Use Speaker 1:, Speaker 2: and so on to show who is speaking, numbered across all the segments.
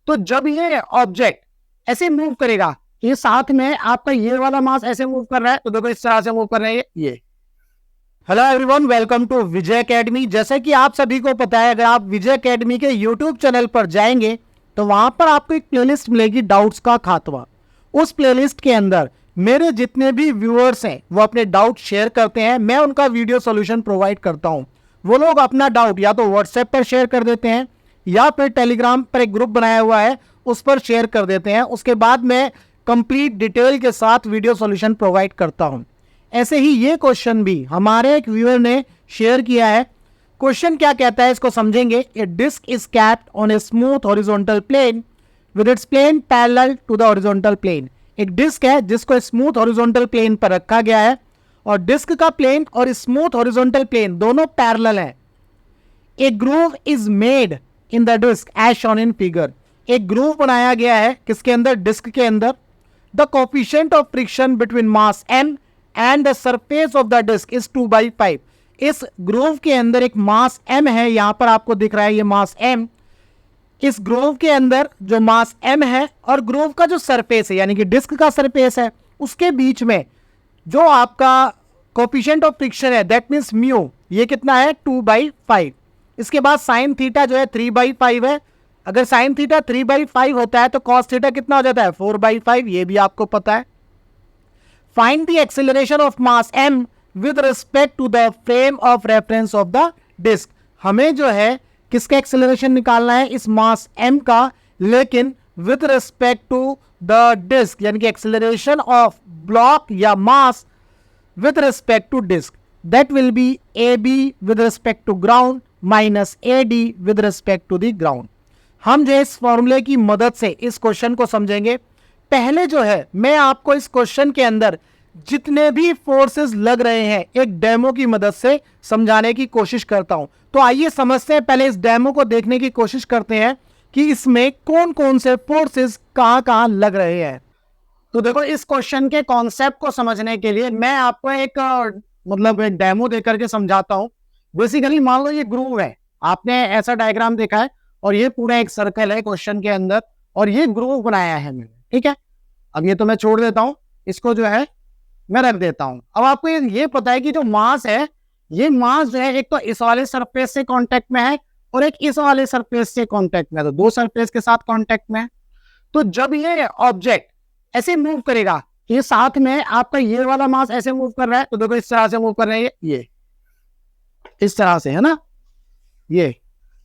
Speaker 1: तो जब ये ऑब्जेक्ट ऐसे मूव करेगा, ये साथ में आपका ये वाला मास ऐसे मूव कर रहा है, तो देखो इस तरह से मूव कर रहे हैं ये। Hello everyone, welcome to Vijay Academy. जैसे कि आप सभी को पता है, अगर आप विजय एकेडमी के यूट्यूब चैनल पर जाएंगे तो वहां पर आपको एक प्लेलिस्ट मिलेगी, डाउट्स का खात्मा। उस प्लेलिस्ट के अंदर मेरे जितने भी व्यूअर्स हैं वो अपने डाउट शेयर करते हैं, मैं उनका वीडियो सॉल्यूशन प्रोवाइड करता हूं। वो लोग अपना डाउट या तो व्हाट्सएप पर शेयर कर देते हैं या फिर टेलीग्राम पर एक ग्रुप बनाया हुआ है उस पर शेयर कर देते हैं। उसके बाद मैं कंप्लीट डिटेल के साथ वीडियो सॉल्यूशन प्रोवाइड करता हूं। ऐसे ही ये क्वेश्चन भी हमारे एक व्यूअर ने शेयर किया है। क्वेश्चन क्या कहता है इसको समझेंगे। A disc is kept on a smooth horizontal plane with its plane parallel to the horizontal plane. एक डिस्क है जिसको स्मूथ हॉरिजॉन्टल प्लेन पर रखा गया है और डिस्क का प्लेन और स्मूथ हॉरिजॉन्टल प्लेन दोनों पैरेलल है। A groove is made in the disc as shown in figure. एक ग्रूव बनाया गया है किसके अंदर, डिस्क के अंदर। The coefficient of friction between mass m and the surface of the disc is 2/5। इस ग्रूव के अंदर एक मास m है, यहां पर आपको दिख रहा है ये मास m। इस ग्रूव के अंदर जो मास m है और ग्रूव का जो सरफेस है यानी कि डिस्क का सरफेस है, उसके बीच में जो आपका कोफिशिएंट ऑफ फ्रिक्शन है दैट मींस म्यू, ये कितना है 2/5। इसके बाद साइन थीटा जो है 3/5 है। अगर साइन थीटा 3/5 होता है तो कॉस थीटा कितना हो जाता है 4/5, ये भी आपको पता है। Find the acceleration of mass m with respect to the frame of reference of the disc. हमें जो है किसका एक्सेलरेशन निकालना है, इस मास m का, लेकिन with respect to the disc, यानी कि एक्सेलरेशन ऑफ ब्लॉक या mass with respect to disc. That will be ab with respect to ground minus ad with respect to the ground. हम जो इस फॉर्मूले की मदद से इस क्वेश्चन को समझेंगे। पहले जो है मैं आपको इस क्वेश्चन के अंदर जितने भी फोर्सेस लग रहे हैं एक डेमो की मदद से समझाने की कोशिश करता हूं। तो आइए समझते हैं, पहले इस डेमो को देखने की कोशिश करते हैं कि इसमें कौन कौन से फोर्सेस कहां लग रहे हैं। तो देखो, इस क्वेश्चन के कॉन्सेप्ट को समझने के लिए मैं आपको एक एक डेमो दे करके समझाता हूं। बेसिकली मान लो ये ग्रूव है, आपने ऐसा डायग्राम देखा है और ये पूरा एक सर्कल है क्वेश्चन के अंदर और ये ग्रूव बनाया है मैंने, ठीक है। अब ये तो मैं छोड़ देता हूं, इसको जो है मैं रख देता हूं। अब आपको ये पता है कि जो मास है, ये मास जो है एक तो इस वाले सरफेस से कांटेक्ट में है और एक इस वाले सरफेस से कांटेक्ट में है, तो दो सरफेस के साथ कांटेक्ट में है। तो जब ये ऑब्जेक्ट ऐसे मूव करेगा, ये साथ में आपका ये वाला मास ऐसे मूव कर रहा है, तो देखो इस तरह से मूव कर रहे हैं, ये इस तरह से है ना, ये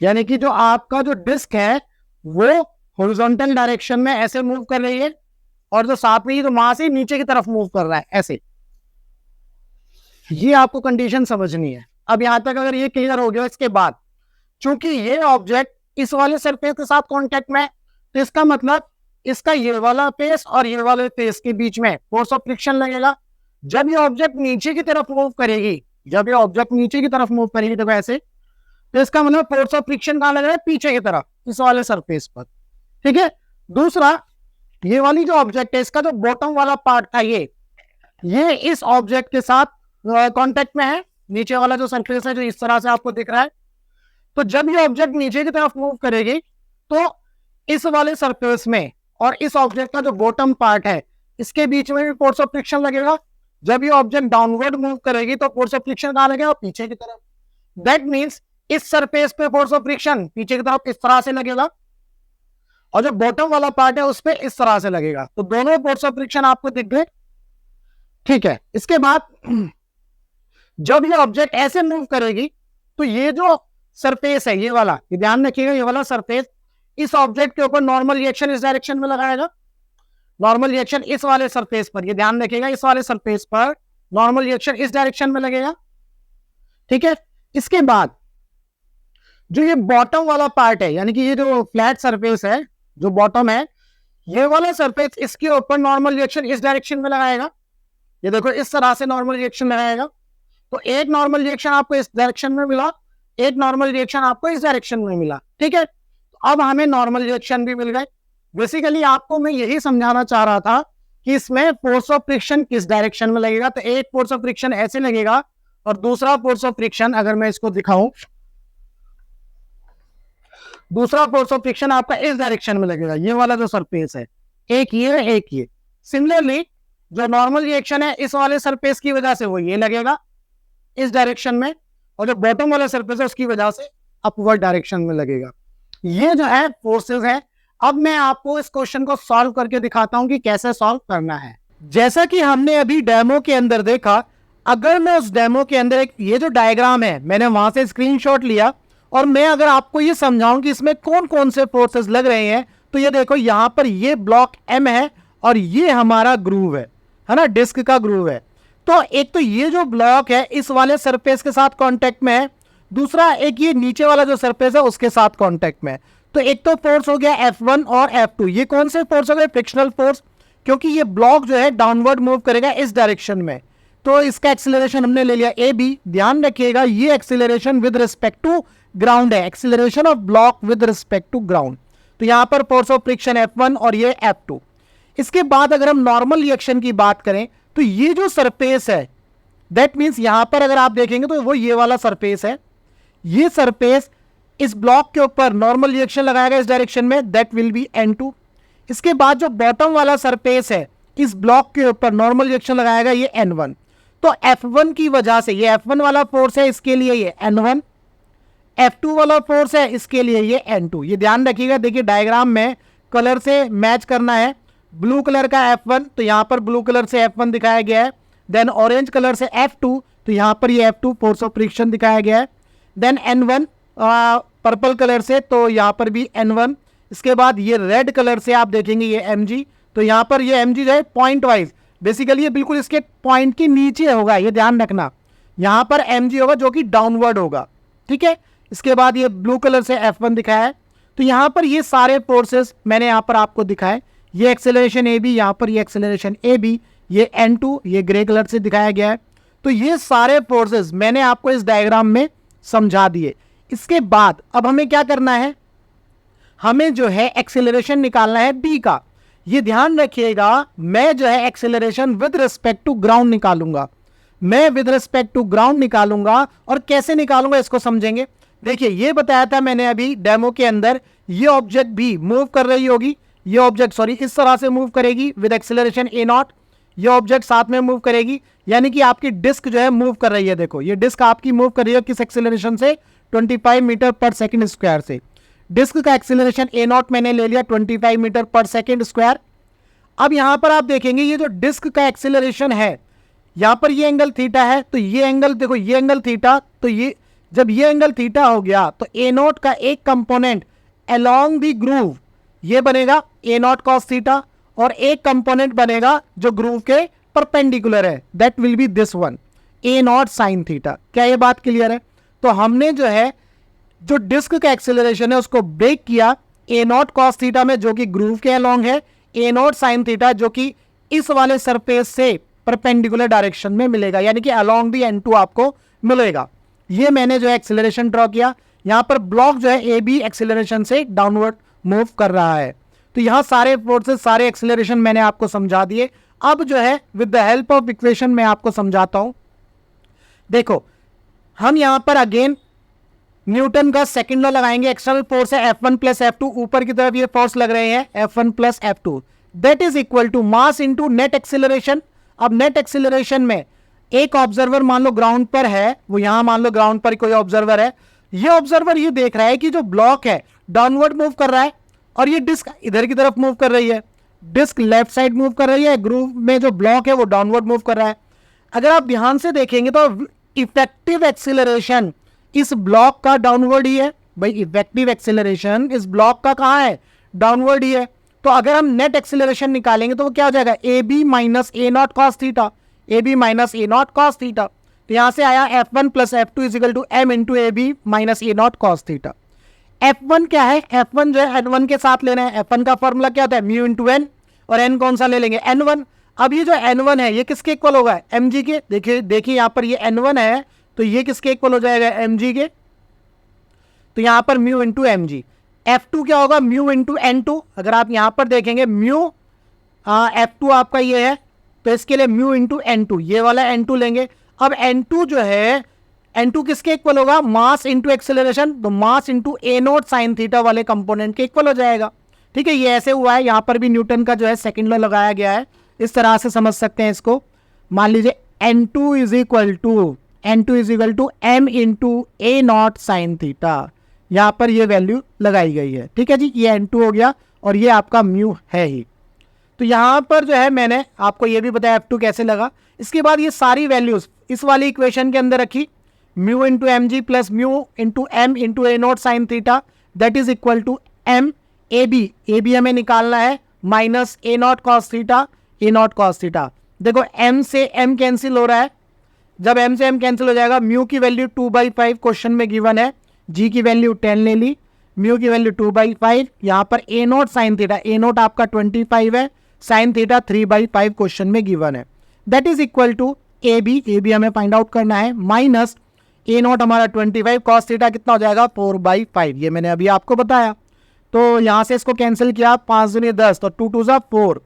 Speaker 1: यानी कि जो आपका जो डिस्क है वो हॉरिजॉन्टल डायरेक्शन में ऐसे मूव कर रही है और जो साथ में ही तो मास ही नीचे की तरफ मूव कर रहा है ऐसे। ये आपको कंडीशन समझनी है। अब यहां तक अगर ये क्लियर हो गया, इसके बाद चूंकि ये ऑब्जेक्ट इस वाले सरफेस के साथ कांटेक्ट में है, तो इसका मतलब इसका ये वाला फेस और ये वाले फेस के बीच में फोर्स ऑफ फ्रिक्शन लगेगा। जब ये ऑब्जेक्ट नीचे की तरफ मूव करेगी, जब ये ऑब्जेक्ट नीचे की तरफ मूव करेगी तो ऐसे, तो इसका मतलब फोर्स ऑफ फ्रिक्शन कहां लग रहा है, पीछे की तरफ इस वाले सरफेस पर, ठीक है। दूसरा, ये वाली जो ऑब्जेक्ट है इसका जो बॉटम वाला पार्ट था ये इस ऑब्जेक्ट के साथ कांटेक्ट में है, नीचे वाला जो सरफेस है जो इस तरह से आपको दिख रहा है। तो जब ये ऑब्जेक्ट नीचे की तरफ मूव करेगी तो इस वाले सरफेस में और इस ऑब्जेक्ट का जो बॉटम पार्ट है इसके बीच में भी फोर्स ऑफ फ्रिक्शन लगेगा। जब ये ऑब्जेक्ट डाउनवर्ड मूव करेगी तो फोर्स ऑफ फ्रिक्शन कहां लगेगा, पीछे की तरफ। दैट मीन्स इस सरफेस पे फोर्स ऑफ फ्रिक्शन पीछे की तरफ इस तरह से लगेगा और जो बॉटम वाला पार्ट है उस पे इस तरह से लगेगा। तो दोनों फोर्स ऑफ फ्रिक्शन आपको दिख गए, ठीक है। इसके बाद जब ये ऑब्जेक्ट ऐसे मूव करेगी तो ये जो सरफेस है ये वाला, ये ध्यान रखिएगा, ये वाला सरफेस इस ऑब्जेक्ट के ऊपर नॉर्मल रिएक्शन इस डायरेक्शन में लगाएगा, नॉर्मल रिएक्शन इस वाले सरफेस पर, ये ध्यान रखिएगा, इस वाले सरफेस पर नॉर्मल रिएक्शन इस डायरेक्शन में लगेगा, ठीक है। इसके बाद जो ये बॉटम वाला पार्ट है यानी कि ये जो फ्लैट सरफेस है जो बॉटम है, ये वाला सरफेस इसके ऊपर नॉर्मल रिएक्शन इस डायरेक्शन में लगाएगा। ये देखो इस तरह से नॉर्मल रिएक्शन लगाएगा। तो एक नॉर्मल रिएक्शन आपको इस डायरेक्शन में मिला, एक नॉर्मल रिएक्शन आपको इस डायरेक्शन में मिला, ठीक है। तो अब हमें नॉर्मल रिएक्शन भी मिल गए। बेसिकली आपको मैं यही समझाना चाह रहा था कि इसमें फोर्स ऑफ फ्रिक्शन किस डायरेक्शन में लगेगा। तो एक फोर्स ऑफ फ्रिक्शन ऐसे लगेगा और दूसरा फोर्स ऑफ फ्रिक्शन अगर मैं इसको दिखाऊं, दूसरा फोर्स ऑफ फ्रिक्शन आपका इस डायरेक्शन में लगेगा, ये वाला जो सरफेस है, एक ये एक ये। सिमिलरली जो नॉर्मल रिएक्शन है इस वाले सरफेस की वजह से वो ये लगेगा इस डायरेक्शन में, और जो बॉटम वाला सरफेस है उसकी वजह से अपवर्ड डायरेक्शन में लगेगा। ये जो है फोर्सेस है। अब मैं आपको इस क्वेश्चन को सॉल्व करके दिखाता हूं कि कैसे सॉल्व करना है। जैसा कि हमने अभी डेमो के अंदर देखा, अगर मैं उस डेमो के अंदर एक ये जो डायग्राम है मैंने वहां से स्क्रीनशॉट लिया और मैं अगर आपको ये समझाऊं कि इसमें कौन कौन से फोर्सेस लग रहे हैं, तो ये देखो यहां पर ये ब्लॉक एम है और ये हमारा ग्रूव है ना, डिस्क का ग्रूव है। तो एक तो ये जो ब्लॉक है इस वाले सरफेस के साथ कांटेक्ट में है, दूसरा एक ये नीचे वाला जो सरफेस है उसके साथ कांटेक्ट में है। तो एक तो फोर्स हो गया F1 और F2, ये कौन से फोर्स हो गए, फ्रिक्शनल फोर्स, क्योंकि ये ब्लॉक जो है डाउनवर्ड मूव करेगा इस डायरेक्शन में। तो इसका एक्सीलरेशन हमने ले लिया AB। ध्यान रखिएगा ये acceleration with respect to ground है, acceleration of block with respect to ground. तो यहां पर फोर्स ऑफ फ्रिक्शन F1 और ये F2। इसके बाद अगर हम नॉर्मल रिएक्शन की बात करें तो ये जो सरफेस है, दैट मीन्स यहां पर अगर आप देखेंगे तो वो ये वाला सरफेस है, ये सरफेस इस ब्लॉक के ऊपर नॉर्मल रिएक्शन लगाएगा इस डायरेक्शन में, दैट विल बी N2। इसके बाद जो बॉटम वाला सरफेस है इस ब्लॉक के ऊपर नॉर्मल रिएक्शन लगाएगा ये N1। तो F1 की वजह से ये F1 वाला फोर्स है, इसके लिए ये N1, F2 वाला फोर्स है इसके लिए ये N2। ये ध्यान रखिएगा, देखिए डायग्राम में कलर से मैच करना है। ब्लू कलर का F1 तो यहां पर ब्लू कलर से F1 दिखाया गया है, देन ऑरेंज कलर से F2 तो यहां पर ये F2 फोर्स ऑफ फ्रिक्शन दिखाया गया है, देन N1 पर्पल कलर से तो यहां पर भी N1। इसके बाद ये रेड कलर से आप देखेंगे ये mg, तो यहां पर ये mg जो है पॉइंट वाइज, बेसिकली ये बिल्कुल इसके पॉइंट के नीचे होगा, ये ध्यान रखना, यहां पर mg होगा जो कि डाउनवर्ड होगा, ठीक है। इसके बाद ये ब्लू कलर से F1 दिखाया है। तो यहां पर ये सारे फोर्सेस मैंने यहां पर आपको दिखाए, ये एक्सेलरेशन AB, यहां पर ये एक्सेलरेशन AB, ये N2 ये ग्रे कलर से दिखाया गया है। तो ये सारे फोर्सेस मैंने आपको इस डायग्राम में समझा दिए। इसके बाद अब हमें क्या करना है, हमें जो है एक्सेलरेशन निकालना है B का। ये ध्यान रखिएगा, मैं जो है acceleration with respect to ground निकालूंगा, मैं विद रिस्पेक्ट टू ग्राउंड निकालूंगा। और कैसे निकालूंगा इसको समझेंगे। देखिए ये बताया था मैंने अभी डेमो के अंदर, ये ऑब्जेक्ट भी मूव कर रही होगी, ये ऑब्जेक्ट इस तरह से मूव करेगी विद एक्सेलरेशन A0, ये ऑब्जेक्ट साथ में मूव करेगी, यानी कि आपकी डिस्क जो है मूव कर रही है। देखो ये डिस्क आपकी मूव कर रही है किस एक्सेलरेशन से, 25 मीटर पर सेकंड स्क्वायर से। डिस्क का एक्सेलरेशन A0 मैंने ले लिया 25 मीटर पर सेकंड स्क्वायर। अब यहां पर आप देखेंगे ये जो डिस्क का एक्सेलरेशन है, यहां पर ये एंगल थीटा है, तो ये एंगल देखो, ये एंगल थीटा, तो ये जब ये एंगल थीटा हो गया तो A0 का एक कंपोनेंट अलोंग द ग्रूव ये बनेगा A0 cos थीटा, और एक कंपोनेंट बनेगा जो ग्रूव के परपेंडिकुलर है, that will B this one A0 sin theta. क्या ये बात क्लियर है। तो हमने जो है जो डिस्क का एक्सेलरेशन है उसको ब्रेक किया A0 cos थीटा में जो कि ग्रूव के अलोंग है, A0 sin थीटा जो कि इस वाले सरफेस से परपेंडिकुलर डायरेक्शन में मिलेगा, यानी कि अलोंग दी N2 आपको मिलेगा। ये मैंने जो है एक्सेलरेशन ड्रॉ किया। यहां पर ब्लॉक जो है AB एक्सेलरेशन से डाउनवर्ड मूव कर रहा है। तो यहां सारे फोर्सेस सारे एक्सेलरेशन मैंने आपको समझा दिए। अब जो है with the help of equation मैं आपको समझाता हूं। देखो हम यहां पर अगेन न्यूटन का सेकंड लॉ लगाएंगे। एक्सटर्नल फोर्स है F1 प्लस F2, ऊपर की तरफ ये फोर्स लग रहे हैं F1 plus F2, that is equal to mass into net acceleration. अब नेट एक्सेलरेशन में एक ऑब्जर्वर मान लो ग्राउंड पर है, वो यहां मान लो ग्राउंड पर कोई ऑब्जर्वर है, ये ऑब्जर्वर ये देख रहा है कि जो ब्लॉक है डाउनवर्ड मूव कर रहा है और ये डिस्क इधर की तरफ मूव कर रही है, डिस्क लेफ्ट साइड मूव कर रही है, ग्रूव में जो ब्लॉक है वो डाउनवर्ड मूव कर रहा है। अगर आप ध्यान से देखेंगे तो इफेक्टिव एक्सेलरेशन इस ब्लॉक का डाउनवर्ड ही है भाई, इफेक्टिव एक्सेलरेशन इस ब्लॉक का कहां है, डाउनवर्ड ही है। तो अगर हम नेट एक्सेलरेशन निकालेंगे तो वो क्या हो जाएगा, AB minus A0 cos theta, AB minus A0 cos theta. तो यहां से आया F1 plus F2 is equal to M into AB minus A0 cos theta. F1 क्या है, F1 जो है N1 के साथ लेना है। F1 का फॉर्मूला क्या होता है, म्यू इंटू N, और N कौन सा ले लेंगे, N1। अब ये जो N1 है ये किसके इक्वल होगा, mg के। देखिए यहां पर ये N1 है तो ये किसके इक्वल हो जाएगा, mg के। तो यहां पर म्यू इंटू mg। F2 क्या होगा, म्यू इंटू N2। अगर आप यहां पर देखेंगे म्यू F2 आपका ये है, तो इसके लिए म्यू इंटू N2, ये वाला N2 लेंगे। अब N2 जो है N2 किसके इक्वल होगा, मास इंटू एक्सेलरेशन, तो mass into a not sine theta वाले कंपोनेंट के इक्वल हो जाएगा। ठीक है, ये ऐसे हुआ है, यहाँ पर भी न्यूटन का जो है सेकंड लॉ लगाया गया है, इस तरह से समझ सकते हैं इसको। मान लीजिए N2 is equal to m into a not sine theta, यहाँ पर ये वैल्यू लगाई गई है। ठीक है जी, ये N2 हो गया और ये आपका म्यू है ही। तो यहाँ पर जो है मैंने आपको ये भी बताया F2 कैसे लगा। इसके बाद ये सारी वैल्यूज इस वाली इक्वेशन के अंदर रखी, mu into m g plus mu into m into a not sine theta that is equal to m a b हमें निकालना है minus a not cos theta, a not cos theta. देखो m से m cancel हो रहा है, जब m से m कैंसिल हो जाएगा, म्यू की वैल्यू 2/5 क्वेश्चन में गिवन है, g की वैल्यू 10 ले ली, म्यू की वैल्यू 2/5, यहाँ पर a not sine theta, a not आपका 25 है, साइन थीटा 3/5 क्वेश्चन में गिवन है, that is equal to a b हमें फाइंड आउट करना है, माइनस ए नॉट हमारा 25, कॉस थीटा कितना हो जाएगा 4/5, ये मैंने अभी आपको बताया। तो यहाँ से इसको कैंसिल किया, 5 दूनी 10, तो 2 2 4,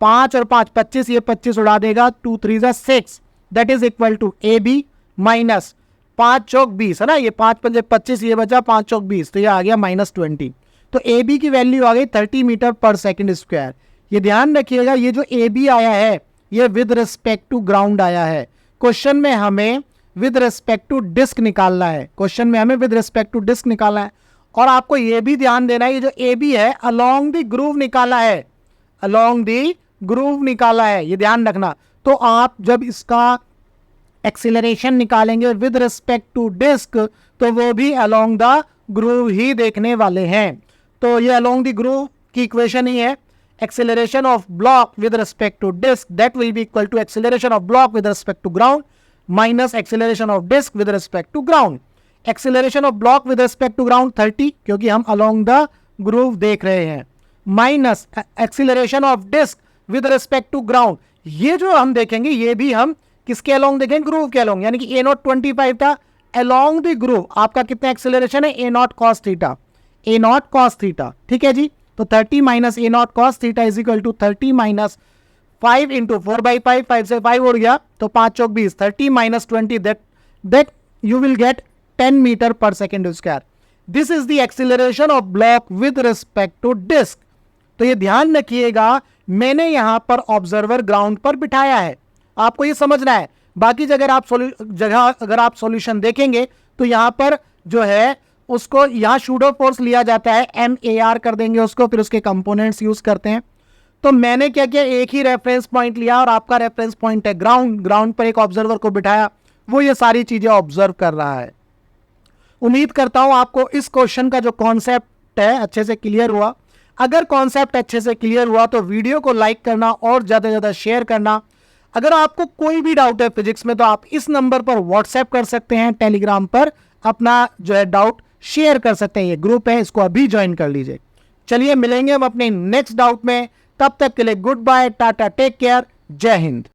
Speaker 1: 5 और 5 25, ये 25 उड़ा देगा, 2 3 6, that is equal to a b minus 5 चौक 20 है ना, ये 5 5 25, ये बचा 5 चौक 20, तो ये आ गया -20। तो ए बी की वैल्यू आ गई 30 मीटर पर सेकेंड स्क्वायर। ये ध्यान रखिएगा, ये जो ए बी आया है ये विद रिस्पेक्ट टू ग्राउंड आया है। क्वेश्चन में हमें विद रिस्पेक्ट टू डिस्क निकालना है, क्वेश्चन में हमें विद रिस्पेक्ट टू डिस्क निकालना है। और आपको ये भी ध्यान देना है, ये जो ए बी है अलोंग द ग्रूव निकाला है, अलोंग द ग्रूव निकाला है, ये ध्यान रखना। तो आप जब इसका एक्सीलरेशन निकालेंगे विद रिस्पेक्ट टू डिस्क, तो वो भी अलोंग द ग्रूव ही देखने वाले हैं। तो ये अलोंग द ग्रूव की इक्वेशन ही है, acceleration of block with respect to disk that will be equal to acceleration of block with respect to ground minus acceleration of disk with respect to ground. Acceleration of block with respect to ground 30, क्योंकि हम along the groove देख रहे हैं, minus acceleration of disk with respect to ground, ये जो हम देखेंगे ये भी हम किसके along देखेंगे, ग्रूव के along, यानी कि a नॉट 25 था, along the groove आपका कितना एक्सेलरेशन है, a not cos theta, a not cos theta. ठीक है जी, तो 30 minus a not cos theta is equal to 30 minus 5 into 4/5, 5 से 5 उड़ गया, तो 5 चौक 20, 30 minus 20, that you will get 10 metre per second square. This is the acceleration of block with respect to disc. तो ये ध्यान रखिएगा, मैंने यहां पर ऑब्जर्वर ग्राउंड पर बिठाया है, आपको ये समझना है। बाकी जगह अगर आप सॉल्यूशन देखेंगे तो यहां पर जो है उसको यहाँ शूडो फोर्स लिया जाता है, MAR कर देंगे उसको, फिर उसके कंपोनेंट्स यूज करते हैं। तो मैंने क्या किया, एक ही रेफरेंस पॉइंट लिया और आपका रेफरेंस पॉइंट है ग्राउंड, ग्राउंड पर एक ऑब्जर्वर को बिठाया, वो ये सारी चीजें ऑब्जर्व कर रहा है। उम्मीद करता हूं आपको इस क्वेश्चन का जो कॉन्सेप्ट है अच्छे से क्लियर हुआ। अगर कॉन्सेप्ट अच्छे से क्लियर हुआ तो वीडियो को लाइक करना और ज्यादा से ज्यादा शेयर करना। अगर आपको कोई भी डाउट है फिजिक्स में तो आप इस नंबर पर व्हाट्सएप कर सकते हैं, टेलीग्राम पर अपना जो है डाउट शेयर कर सकते हैं, ये ग्रुप है, इसको अभी ज्वाइन कर लीजिए। चलिए मिलेंगे हम अपने नेक्स्ट डाउट में, तब तक के लिए good bye, tata, take care, जय हिंद।